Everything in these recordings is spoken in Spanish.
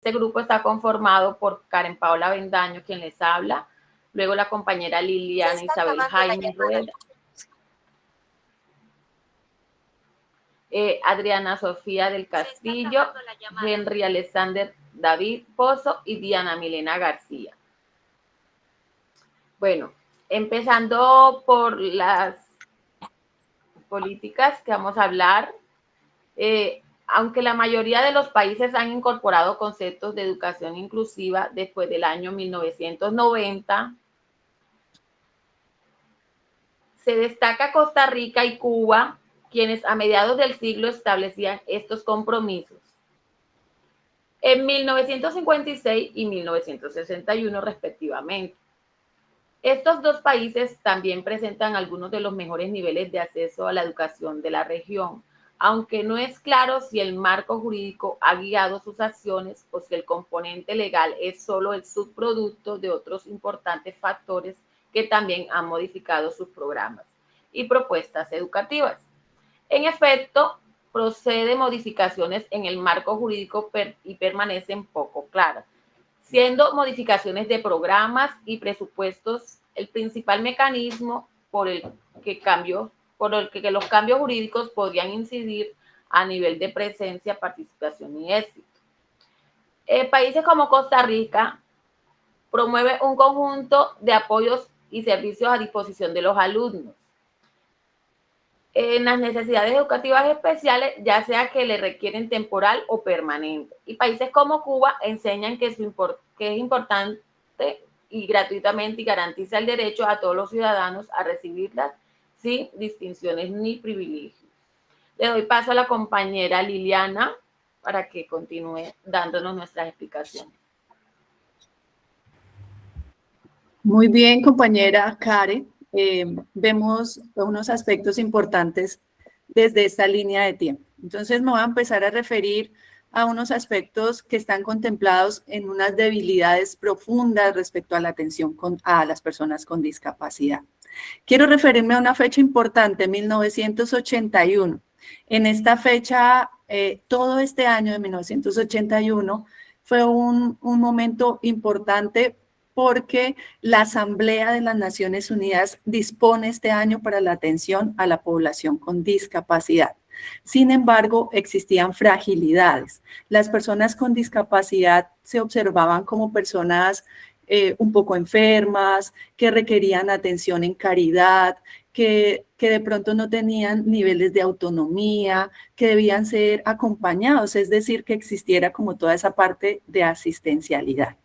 Este grupo está conformado por Karen Paola Bendaño, quien les habla, luego la compañera Liliana Isabel Jaime Rueda, Adriana Sofía del Castillo, Henry Alexander David Pozo y Diana Milena García. Bueno, empezando por las políticas que vamos a hablar, aunque la mayoría de los países han incorporado conceptos de educación inclusiva después del año 1990, se destaca Costa Rica y Cuba, quienes a mediados del siglo establecían estos compromisos. En 1956 y 1961 respectivamente. Estos dos países también presentan algunos de los mejores niveles de acceso a la educación de la región, aunque no es claro si el marco jurídico ha guiado sus acciones o si el componente legal es solo el subproducto de otros importantes factores que también han modificado sus programas y propuestas educativas. En efecto, procede modificaciones en el marco jurídico y permanecen poco claras, siendo modificaciones de programas y presupuestos el principal mecanismo por el que los cambios jurídicos podrían incidir a nivel de presencia, participación y éxito. Países como Costa Rica promueve un conjunto de apoyos y servicios a disposición de los alumnos en las necesidades educativas especiales, ya sea que le requieren temporal o permanente. Y países como Cuba enseñan que es importante y gratuitamente y garantiza el derecho a todos los ciudadanos a recibirlas sin distinciones ni privilegios. Le doy paso a la compañera Liliana para que continúe dándonos nuestras explicaciones. Muy bien, compañera Karen. Vemos unos aspectos importantes desde esta línea de tiempo. Entonces me voy a empezar a referir a unos aspectos que están contemplados en unas debilidades profundas respecto a la atención a las personas con discapacidad. Quiero referirme a una fecha importante, 1981. En esta fecha, todo este año de 1981 fue un momento importante porque la Asamblea de las Naciones Unidas dispone este año para la atención a la población con discapacidad. Sin embargo, existían fragilidades. Las personas con discapacidad se observaban como personas un poco enfermas, que requerían atención en caridad, que de pronto no tenían niveles de autonomía, que debían ser acompañados, es decir, que existiera como toda esa parte de asistencialidad.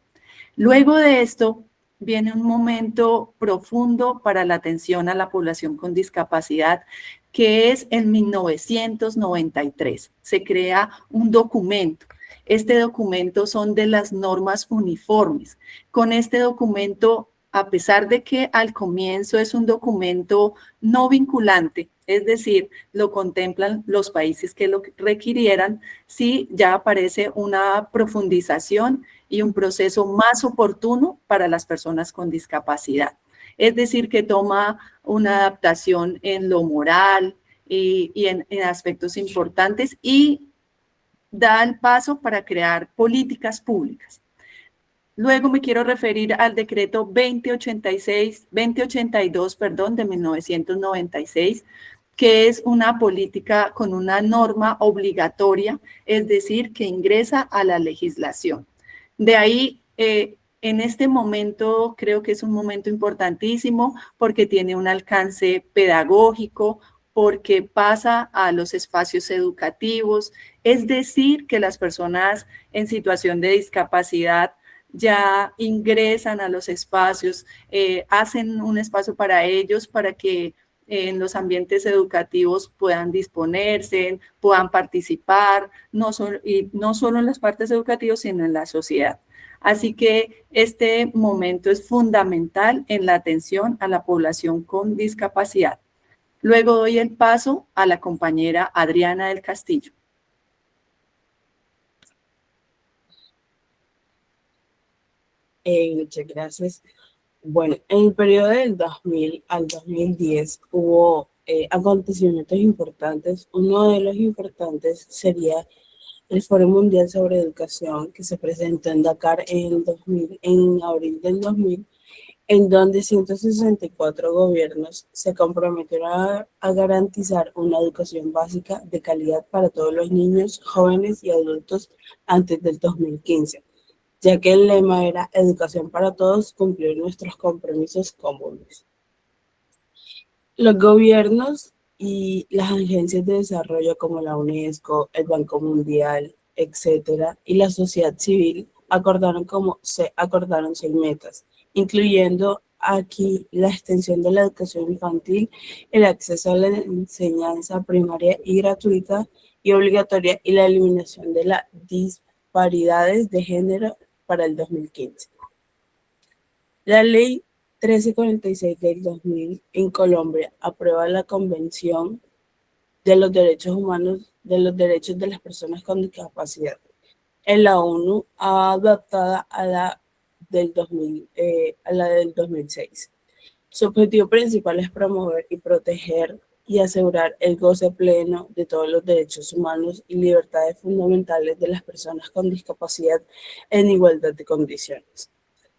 Luego de esto viene un momento profundo para la atención a la población con discapacidad, que es en 1993. Se crea un documento. Este documento son de las normas uniformes. Con este documento, a pesar de que al comienzo es un documento no vinculante, es decir, lo contemplan los países que lo requirieran, sí ya aparece una profundización y un proceso más oportuno para las personas con discapacidad. Es decir, que toma una adaptación en lo moral y en aspectos importantes y da el paso para crear políticas públicas. Luego me quiero referir al decreto 2082, de 1996, que es una política con una norma obligatoria, es decir, que ingresa a la legislación. De ahí, en este momento, creo que es un momento importantísimo porque tiene un alcance pedagógico, porque pasa a los espacios educativos, es decir, que las personas en situación de discapacidad ya ingresan a los espacios, hacen un espacio para ellos para que en los ambientes educativos puedan disponerse, puedan participar, no solo en las partes educativas, sino en la sociedad. Así que este momento es fundamental en la atención a la población con discapacidad. Luego doy el paso a la compañera Adriana del Castillo. Muchas gracias. Bueno, en el periodo del 2000 al 2010 hubo acontecimientos importantes. Uno de los importantes sería el Foro Mundial sobre Educación que se presentó en Dakar en abril del 2000, en donde 164 gobiernos se comprometieron a garantizar una educación básica de calidad para todos los niños, jóvenes y adultos antes del 2015, ya que el lema era educación para todos, cumplir nuestros compromisos comunes. Los gobiernos y las agencias de desarrollo como la UNESCO, el Banco Mundial, etcétera, y la sociedad civil acordaron 6 metas, incluyendo aquí la extensión de la educación infantil, el acceso a la enseñanza primaria y gratuita y obligatoria y la eliminación de las disparidades de género para el 2015. La ley 1346 del 2000 en Colombia aprueba la Convención de los Derechos Humanos de los Derechos de las Personas con Discapacidad. En la ONU adaptada a la del 2006. Su objetivo principal es promover y proteger y asegurar el goce pleno de todos los derechos humanos y libertades fundamentales de las personas con discapacidad en igualdad de condiciones.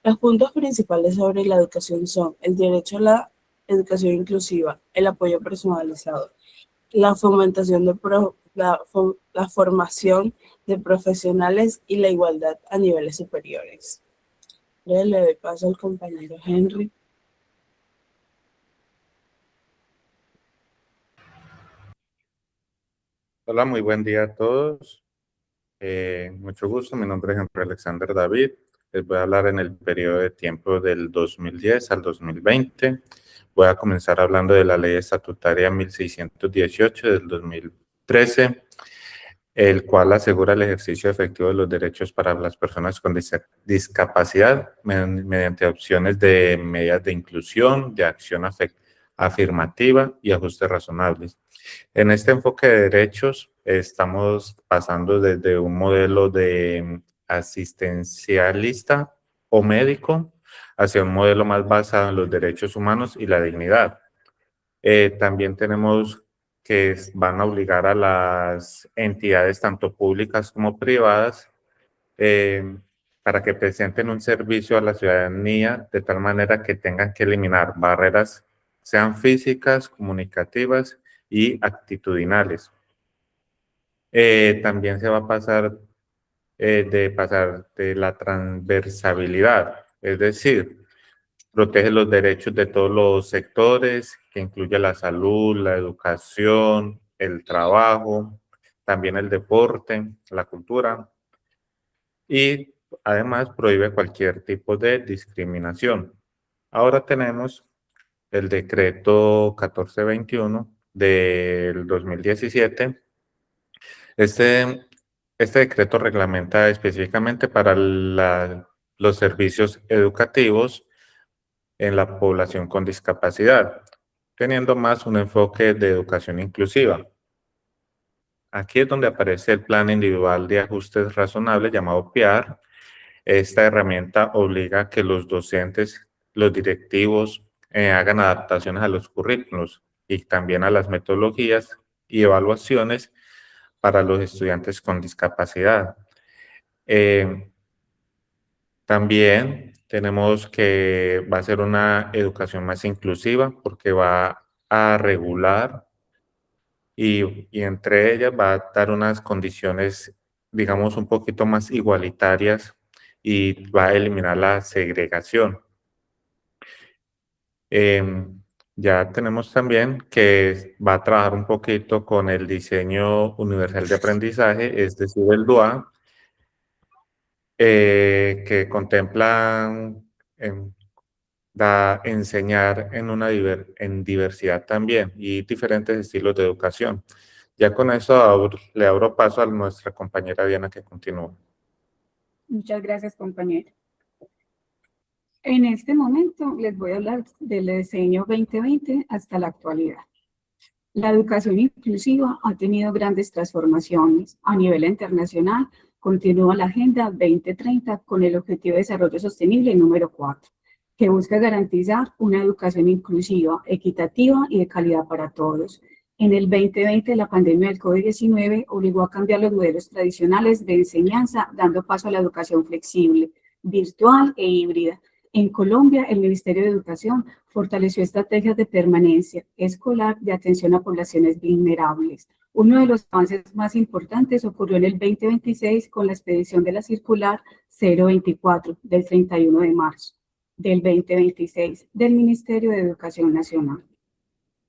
Los puntos principales sobre la educación son el derecho a la educación inclusiva, el apoyo personalizado, la formación de profesionales y la igualdad a niveles superiores. Le doy paso al compañero Henry. Hola, muy buen día a todos. Mucho gusto, mi nombre es Henry Alexander David. Les voy a hablar en el periodo de tiempo del 2010 al 2020. Voy a comenzar hablando de la Ley Estatutaria 1618 del 2013, el cual asegura el ejercicio efectivo de los derechos para las personas con discapacidad mediante opciones de medidas de inclusión, de acción afirmativa y ajustes razonables. En este enfoque de derechos estamos pasando desde un modelo de asistencialista o médico hacia un modelo más basado en los derechos humanos y la dignidad. También tenemos que van a obligar a las entidades tanto públicas como privadas para que presenten un servicio a la ciudadanía de tal manera que tengan que eliminar barreras, sean físicas, comunicativas y actitudinales. También se va a pasar de la transversalidad, es decir, protege los derechos de todos los sectores, que incluye la salud, la educación, el trabajo, también el deporte, la cultura, y además prohíbe cualquier tipo de discriminación. Ahora tenemos el decreto 1421 del 2017. Este decreto reglamenta específicamente para los servicios educativos en la población con discapacidad, teniendo más un enfoque de educación inclusiva. Aquí es donde aparece el Plan Individual de Ajustes Razonables llamado PIAR. Esta herramienta obliga a que los docentes, los directivos, hagan adaptaciones a los currículos y también a las metodologías y evaluaciones para los estudiantes con discapacidad. También tenemos que va a ser una educación más inclusiva porque va a regular y entre ellas va a dar unas condiciones, digamos, un poquito más igualitarias y va a eliminar la segregación. Ya tenemos también que va a trabajar un poquito con el diseño universal de aprendizaje, es decir, el DUA, que contemplan enseñar en diversidad también y diferentes estilos de educación. Ya con eso le abro paso a nuestra compañera Diana que continúa. Muchas gracias, compañero. En este momento les voy a hablar del diseño 2020 hasta la actualidad. La educación inclusiva ha tenido grandes transformaciones. A nivel internacional, continúa la Agenda 2030 con el Objetivo de Desarrollo Sostenible número 4, que busca garantizar una educación inclusiva, equitativa y de calidad para todos. En el 2020, la pandemia del COVID-19 obligó a cambiar los modelos tradicionales de enseñanza, dando paso a la educación flexible, virtual e híbrida. En Colombia, el Ministerio de Educación fortaleció estrategias de permanencia escolar de atención a poblaciones vulnerables. Uno de los avances más importantes ocurrió en el 2026 con la expedición de la circular 024 del 31 de marzo del 2026 del Ministerio de Educación Nacional.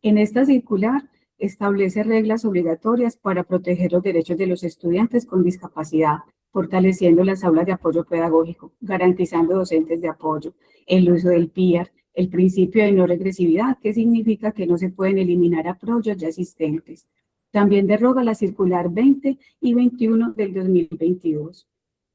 En esta circular establece reglas obligatorias para proteger los derechos de los estudiantes con discapacidad, fortaleciendo las aulas de apoyo pedagógico, garantizando docentes de apoyo, el uso del PIAR, el principio de no regresividad, que significa que no se pueden eliminar apoyos ya existentes. También deroga la circular 20 y 21 del 2022.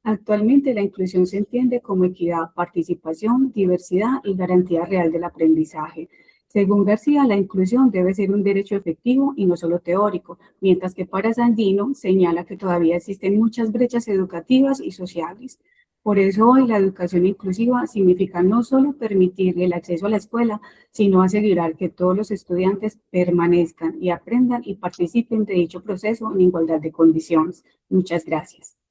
Actualmente la inclusión se entiende como equidad, participación, diversidad y garantía real del aprendizaje. Según García, la inclusión debe ser un derecho efectivo y no solo teórico, mientras que para Sandino señala que todavía existen muchas brechas educativas y sociales. Por eso hoy la educación inclusiva significa no solo permitir el acceso a la escuela, sino asegurar que todos los estudiantes permanezcan y aprendan y participen de dicho proceso en igualdad de condiciones. Muchas gracias.